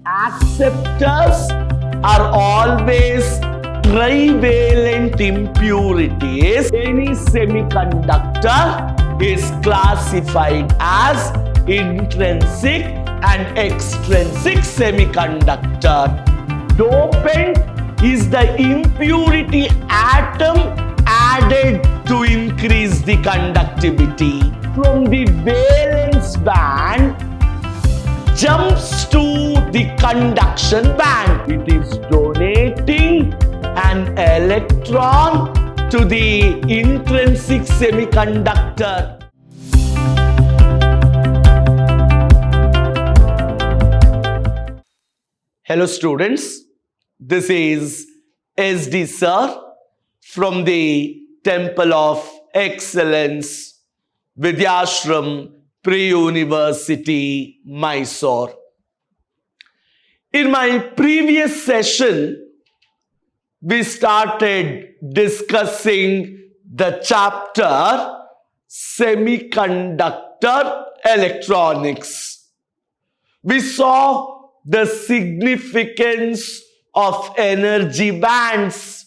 Acceptors are always trivalent impurities. Any semiconductor is classified as intrinsic and extrinsic semiconductor. Dopant is the impurity atom added to increase the conductivity. From the valence band jumps to the conduction band. It is donating an electron to the intrinsic semiconductor. Hello students, this is SD Sir from the Temple of Excellence, Vidyashram Pre-University, Mysore. In my previous session, we started discussing the chapter Semiconductor Electronics. We saw the significance of energy bands,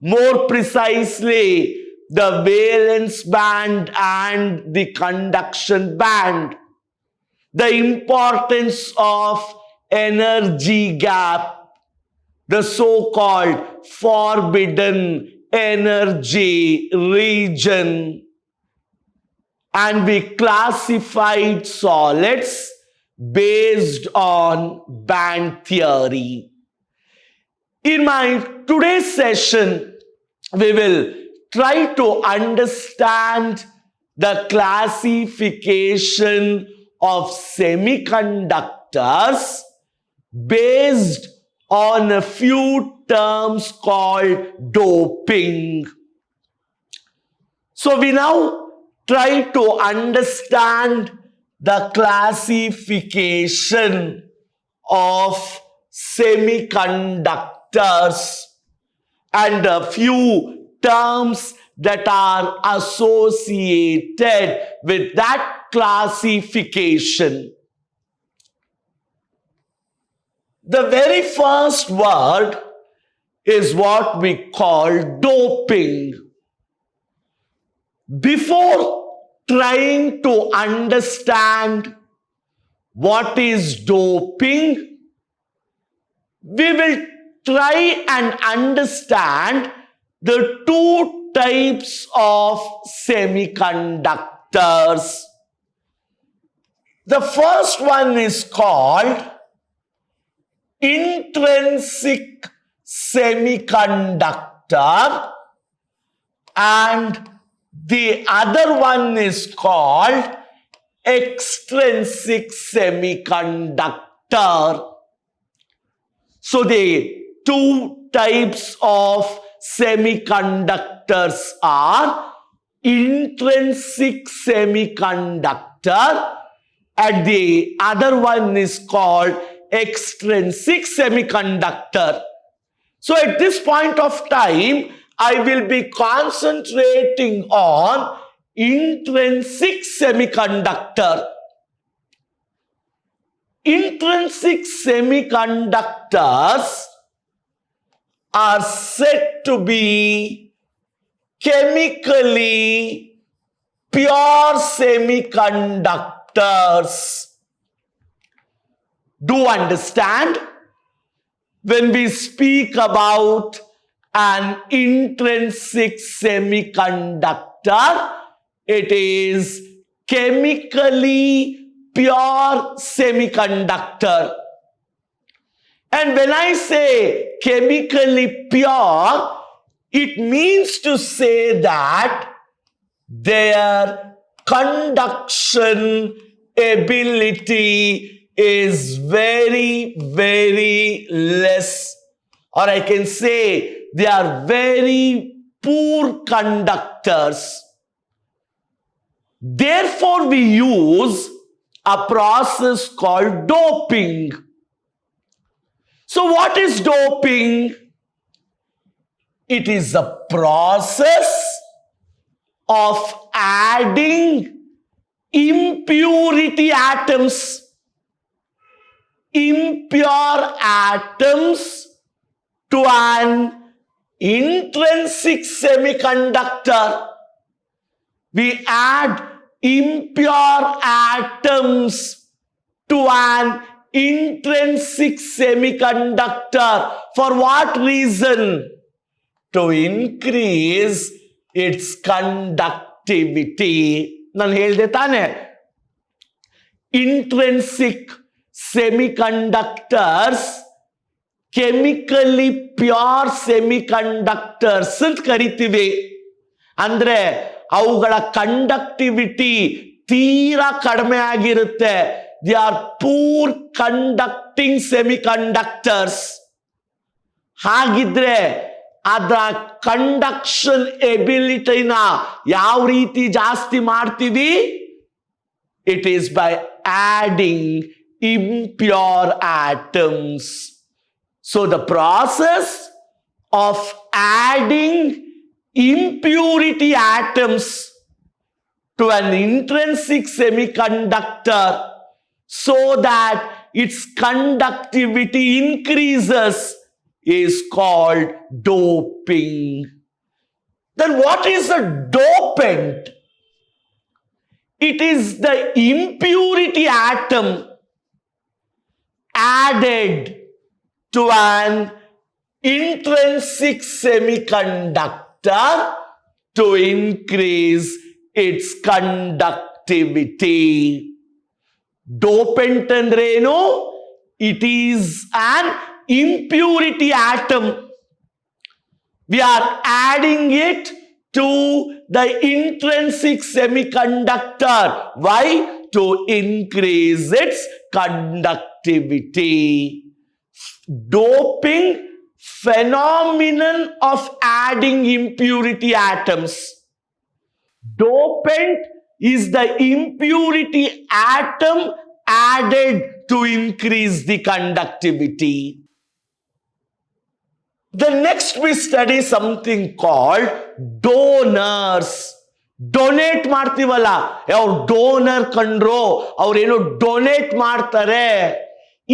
more precisely the valence band and the conduction band, the importance of energy gap, the so-called forbidden energy region, and we classified solids based on band theory. In my today's session, we will try to understand the classification of semiconductors based on a few terms called doping. So we now try to understand the classification of semiconductors and a few terms that are associated with that classification. The very first word is what we call doping. Before trying to understand what is doping, we will try and understand the two types of semiconductors. The first one is called intrinsic semiconductor and the other one is called extrinsic semiconductor. So the two types of semiconductors are intrinsic semiconductor and the other one is called extrinsic semiconductor. So at this point of time, I will be concentrating on intrinsic semiconductor. Intrinsic semiconductors are said to be chemically pure semiconductors. Do understand? When we speak about an intrinsic semiconductor, it is chemically pure semiconductor. And when I say chemically pure, it means to say that their conduction ability is very, very less. Or I can say they are very poor conductors. Therefore, we use a process called doping. So what is doping? It is a process of adding impurity atoms. impure atoms to an intrinsic semiconductor. We add impure atoms to an intrinsic semiconductor. For what reason? To increase its conductivity. ನಾನು ಹೇಳಿದೆ ತಾನೆ, intrinsic semiconductors chemically pure semiconductors ಅಂತ ಕರಿತೀವಿ. ಅಂದ್ರೆ ಅವುಗಳ conductivity ತೀರಾ ಕಡಿಮೆ ಆಗಿರುತ್ತೆ. They are poor conducting semiconductors. ಹಾಗಿದ್ರೆ ಅದರ ಕಂಡಕ್ಷನ್ ಎಬಿಲಿಟಿನ ಯಾವ ರೀತಿ ಜಾಸ್ತಿ ಮಾಡ್ತೀವಿ? It is by adding impure atoms. So the process of adding impurity atoms to an intrinsic semiconductor so that its conductivity increases is called doping. Then what is a dopant? It is the impurity atom added to an intrinsic semiconductor to increase its conductivity. Dopant andrenu? It is an impurity atom. We are adding it to the intrinsic semiconductor. Why? To increase its conductivity. Doping phenomenon of adding impurity atoms. Dopant is the impurity atom added to increase the conductivity. The next we study something called donors. Donate ಮಾಡ್ತೀವಲ್ಲ, ಅವ್ರು donor ಕಂಡ್ರು, ಅವ್ರೇನೋ donate ಮಾಡ್ತಾರೆ.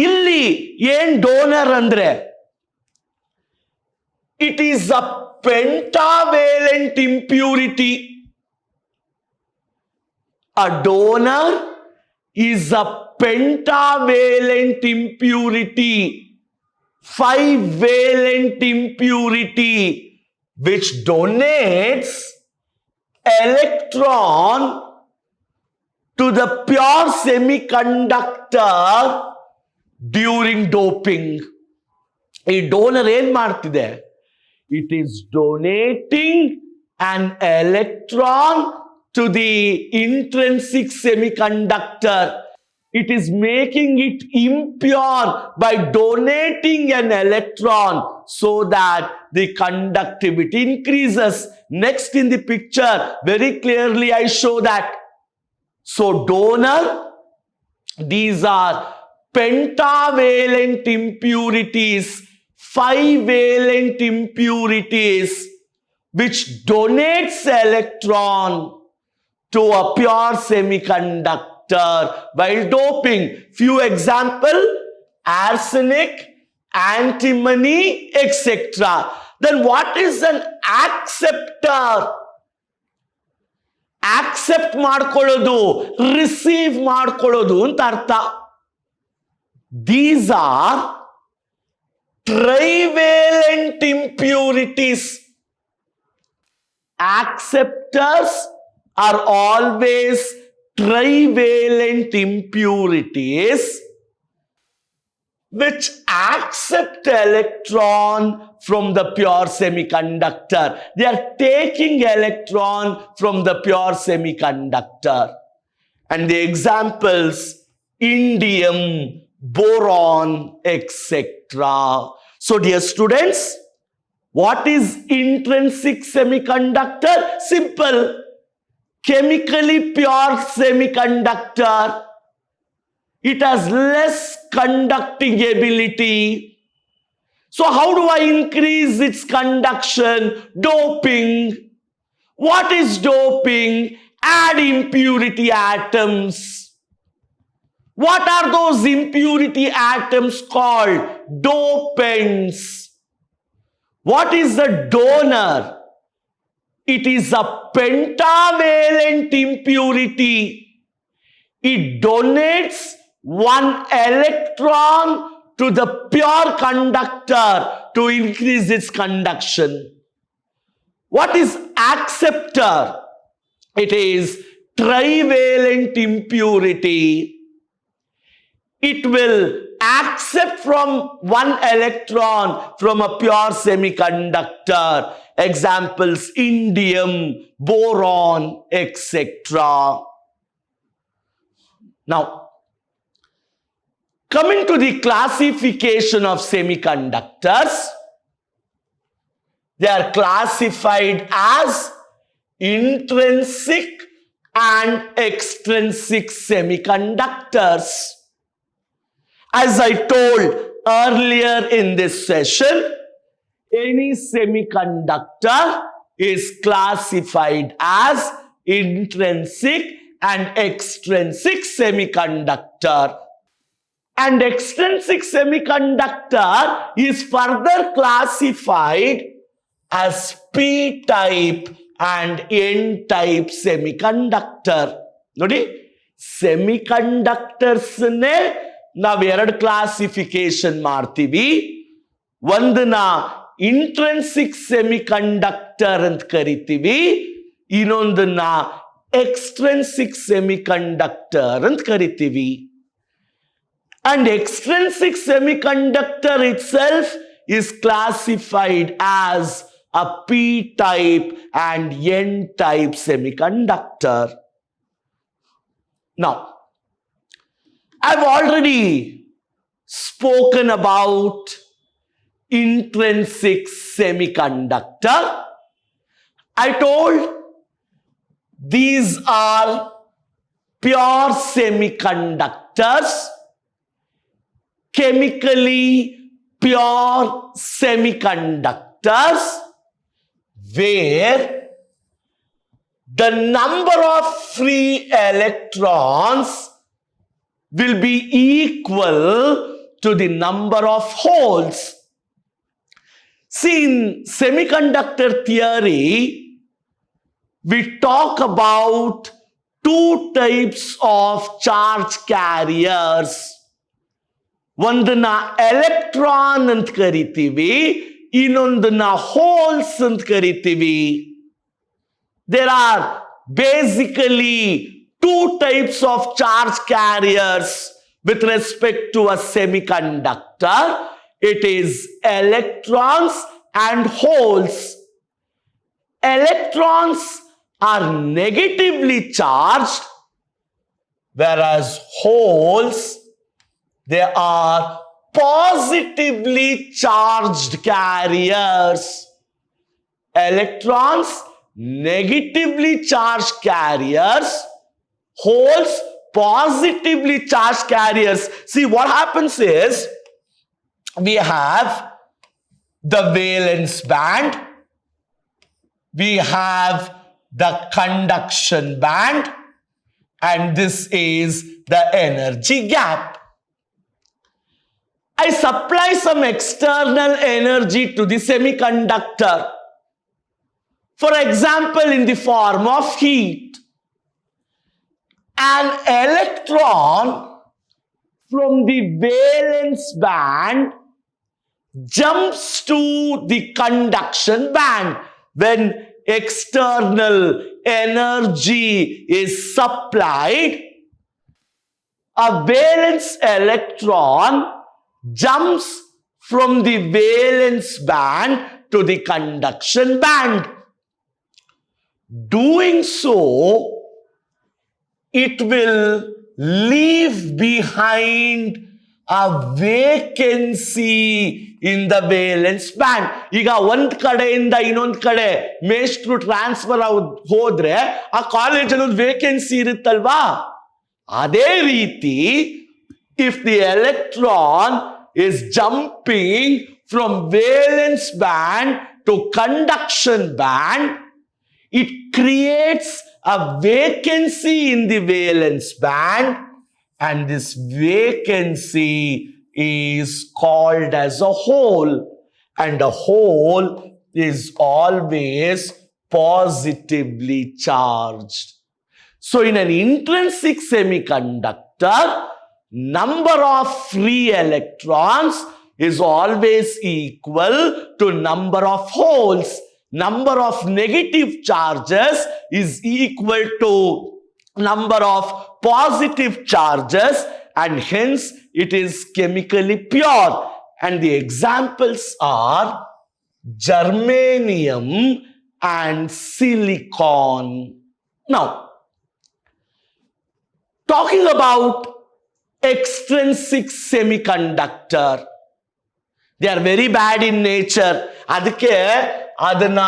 ಇಲ್ಲಿ ಏನ್ donor ಅಂದ್ರೆ, it is a pentavalent impurity. A donor is a pentavalent impurity, 5-valent impurity, which donates electron to the pure semiconductor during doping. ಈ donor ಏನ್ ಮಾಡ್ತಿದೆ? It is donating an electron to the intrinsic semiconductor. It is making it impure by donating an electron so that the conductivity increases. Next in the picture, very clearly I show that. So donor, these are pentavalent impurities, 5-valent impurities, which donates electron to a pure semiconductor while doping. Few example: arsenic, antimony, etc. Then what is an acceptor? Accept ಮಾಡ್ಕೊಳ್ಳೋದು, receive ಮಾಡ್ಕೊಳ್ಳೋದು ಅಂತ ಅರ್ಥ. These are trivalent impurities. Acceptors are always trivalent impurities which accept electron from the pure semiconductor. They are taking electron from the pure semiconductor. And the examples: indium, boron, etc. So dear students, what is intrinsic semiconductor? Simple. Chemically pure semiconductor. It has less conducting ability. So how do I increase its conduction? Doping. What is doping? Add impurity atoms. What are those impurity atoms called? Dopants. What is the donor? It is a pentavalent impurity. It donates one electron to the pure conductor to increase its conduction. What is acceptor? It is trivalent impurity. It will accept from one electron from a pure semiconductor. Examples, indium, boron, etc. Now, coming to the classification of semiconductors, they are classified as intrinsic and extrinsic semiconductors. As I told earlier in this session, any semiconductor is classified as intrinsic and extrinsic semiconductor. And extrinsic semiconductor is further classified as P-type and N-type semiconductor. Nodi, semiconductors ne ನಾವು ಎರಡು classification ಮಾಡ್ತೀವಿ. ಒಂದನ್ನ intrinsic semiconductor ಅಂತ ಕರಿತೀವಿ, ಇನ್ನೊಂದನ್ನ extrinsic semiconductor ಅಂತ ಕರಿತೀವಿ. And extrinsic semiconductor itself is classified as a P-type and N-type semiconductor. Now, I've already spoken about intrinsic semiconductor. I told these are pure semiconductors, chemically pure semiconductors, where the number of free electrons will be equal to the number of holes. See, in semiconductor theory, we talk about two types of charge carriers. ಒಂದನ್ನ electron ಅಂತ ಕರಿತೀವಿ, ಇನ್ನೊಂದನ್ನ holes ಅಂತ ಕರಿತೀವಿ. There are basically two types of charge carriers with respect to a semiconductor. It is electrons and holes. Electrons are negatively charged, whereas holes, they are positively charged carriers. Electrons, negatively charged carriers. Holes, positively charged carriers. See, what happens is, we have the valence band, we have the conduction band, and this is the energy gap. I supply some external energy to the semiconductor. For example, in the form of heat. An electron from the valence band jumps to the conduction band when external energy is supplied. A valence electron jumps from the valence band to the conduction band. Doing so, it will leave behind a vacancy in the valence band. ಈಗ ಒಂದ್ ಕಡೆಯಿಂದ ಇನ್ನೊಂದ್ ಕಡೆ ಮೇಷ್ಟ್ರು transfer ಹೋದ್ರೆ ಆ ಕಾಲೇಜಲ್ಲಿ ಒಂದು ವೇಕೆನ್ಸಿ ಇರುತ್ತಲ್ವಾ, ಅದೇ ರೀತಿ if the electron is jumping from valence band to conduction band, it creates a vacancy in the valence band, and this vacancy is called as a hole, and a hole is always positively charged. So in an intrinsic semiconductor, number of free electrons is always equal to number of holes. Number of negative charges is equal to number of positive charges, and hence it is chemically pure. And the examples are germanium and silicon. Now, talking about extrinsic semiconductor, they are very bad in nature. ಅದಕ್ಕೆ ಅದನ್ನ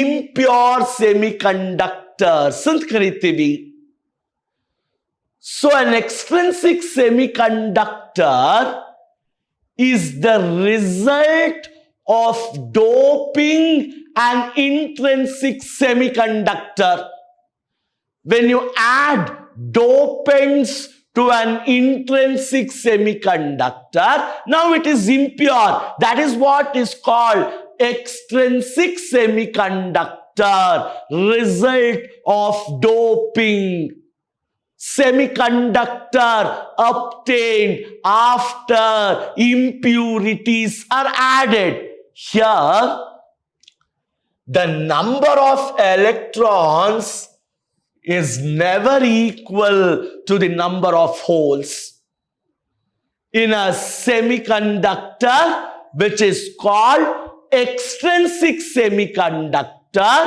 impure semiconductors ಅಂತ ಕರಿತೀವಿ. So an extrinsic semiconductor is the result of doping an intrinsic semiconductor. When you add dopants to an intrinsic semiconductor, now it is impure. That is what is called extrinsic semiconductor, result of doping. Semiconductor obtained after impurities are added. Here, the number of electrons is never equal to the number of holes. In a semiconductor, which is called extrinsic semiconductor,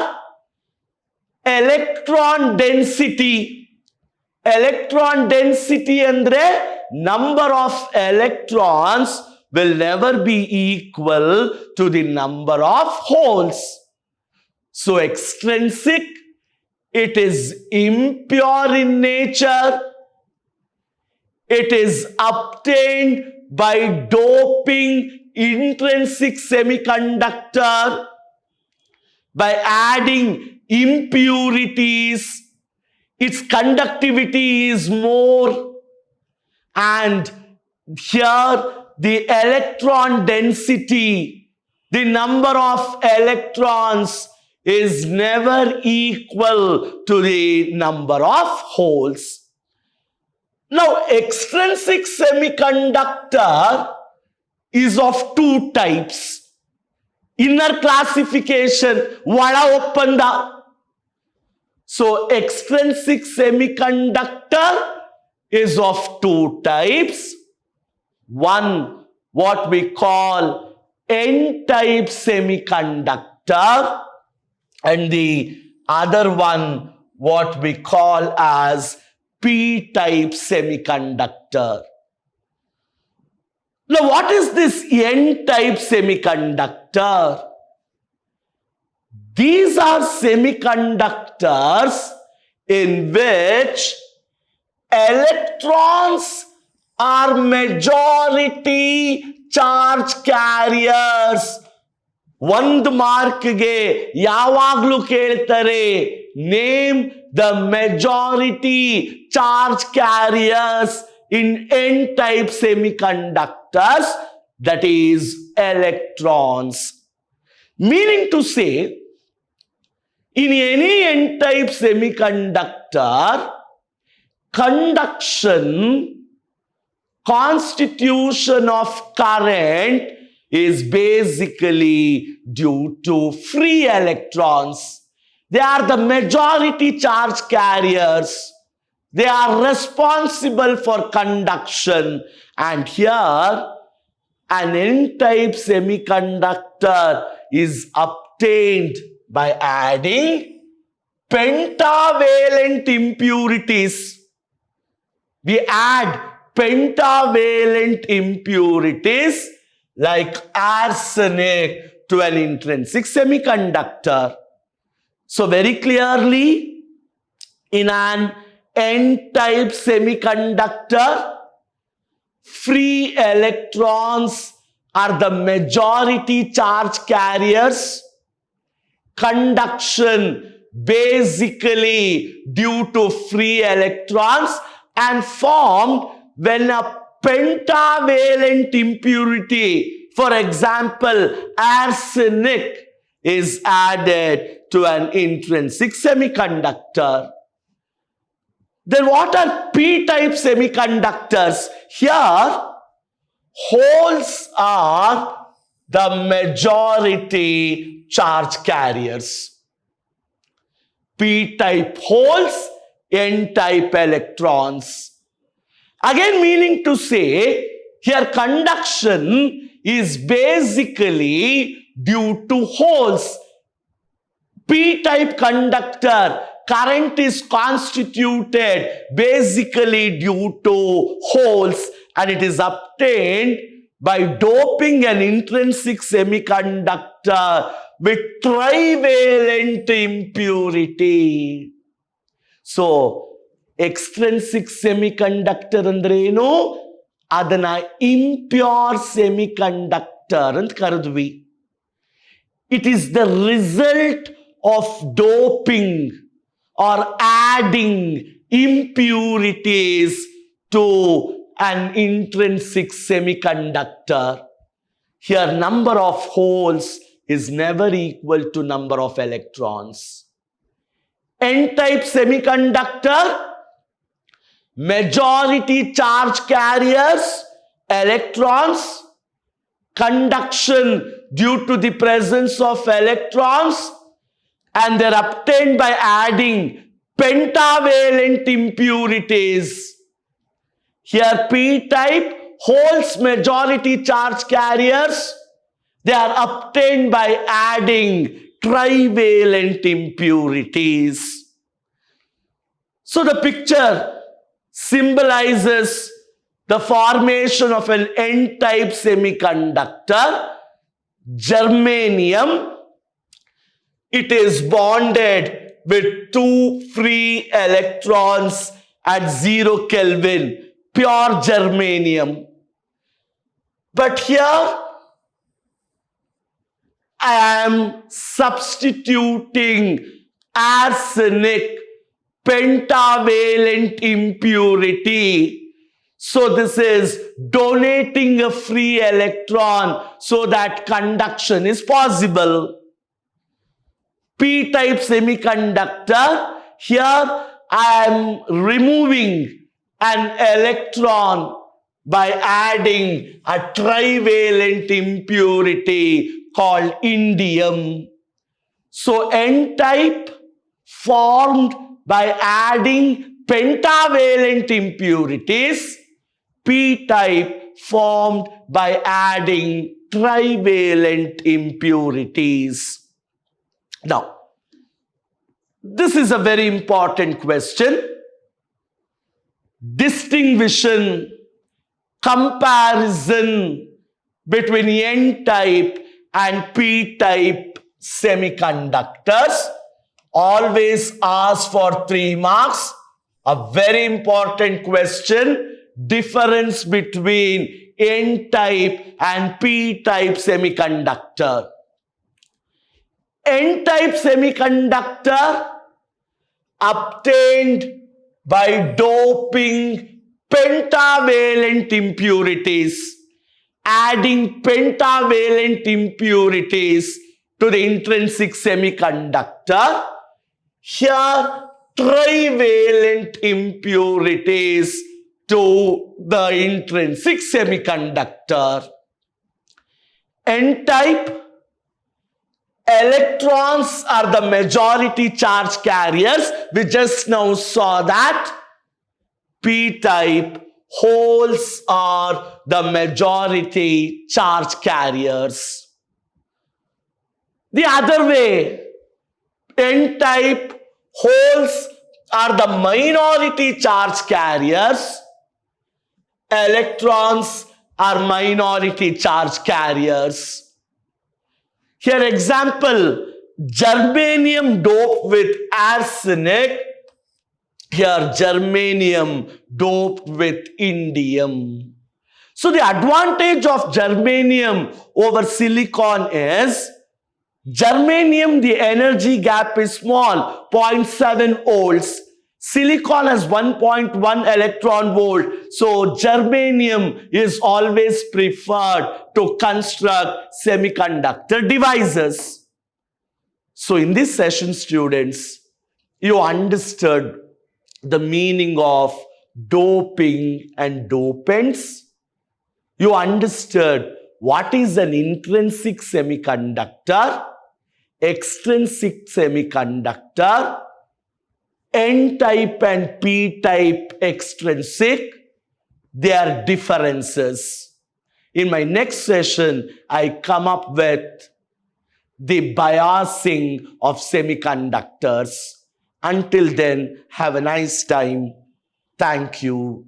electron density andre number of electrons will never be equal to the number of holes. So extrinsic, it is impure in nature. It is obtained by doping intrinsic semiconductor, by adding impurities. Its conductivity is more, and here the electron density, the number of electrons is never equal to the number of holes. Now, extrinsic semiconductor is of two types. Inner classification, vada oppanda. So, extrinsic semiconductor is of two types. One, what we call N-type semiconductor, and the other one, what we call as P-type semiconductor. Now, what is this N-type semiconductor? These are semiconductors in which electrons are majority charge carriers. ಒಂದು ಮಾರ್ಕ್ಗೆ ಯಾವಾಗಲೂ ಕೇಳ್ತಾರೆ, name the majority charge carriers in N-type semiconductors, that is electrons. Meaning to say, in any N-type semiconductor, conduction, constitution of current is basically due to free electrons. They are the majority charge carriers. They are responsible for conduction. And here, an N-type semiconductor is obtained by adding pentavalent impurities. We add pentavalent impurities like arsenic to an intrinsic semiconductor. So very clearly, in an N-type semiconductor, free electrons are the majority charge carriers. Conduction basically due to free electrons. and formed when a pentavalent impurity, for example, arsenic, is added to an intrinsic semiconductor. Then what are p-type semiconductors? Here, holes are the majority charge carriers. P-type holes, N-type electrons. Again, meaning to say, here conduction is basically due to holes. P-type conductor, current is constituted basically due to holes, and it is obtained by doping an intrinsic semiconductor with trivalent impurity. So, extrinsic semiconductor andrenu adana impure semiconductor ant karadvi. It is the result of doping or adding impurities to an intrinsic semiconductor. Here, number of holes is never equal to number of electrons. N-type semiconductor, majority charge carriers, electrons, conduction due to the presence of electrons, and they're obtained by adding pentavalent impurities. Here p-type, holes majority charge carriers, they are obtained by adding trivalent impurities. So the picture symbolizes the formation of an N-type semiconductor, germanium. It is bonded with 2 free electrons at 0 Kelvin, pure germanium. But here I am substituting arsenic pentavalent impurity. So this is donating a free electron so that conduction is possible. P-type semiconductor, here I am removing an electron by adding a trivalent impurity called indium. So N-type formed by adding pentavalent impurities, P-type formed by adding trivalent impurities. Now, this is a very important question. Distinction, comparison between N-type and P-type semiconductors. Always ask for 3 marks. A very important question. Difference between N-type and P-type semiconductor. N-type semiconductor obtained by doping pentavalent impurities, adding pentavalent impurities to the intrinsic semiconductor. Here, trivalent impurities to the intrinsic semiconductor. N-type, electrons are the majority charge carriers. We just now saw that. P-type, holes are the majority charge carriers. The other way, N-type, holes are the minority charge carriers. Electrons are minority charge carriers. Here example, germanium doped with arsenic. Here germanium doped with indium. So the advantage of germanium over silicon is, germanium, the energy gap is small, 0.7 volts. Silicon has 1.1 electron volt. So germanium is always preferred to construct semiconductor devices. So in this session, students, you understood the meaning of doping and dopants. You understood what is an intrinsic semiconductor, extrinsic semiconductor, N-type and P-type extrinsic, their differences. In my next session, I come up with the biasing of semiconductors. Until then, have a nice time. Thank you.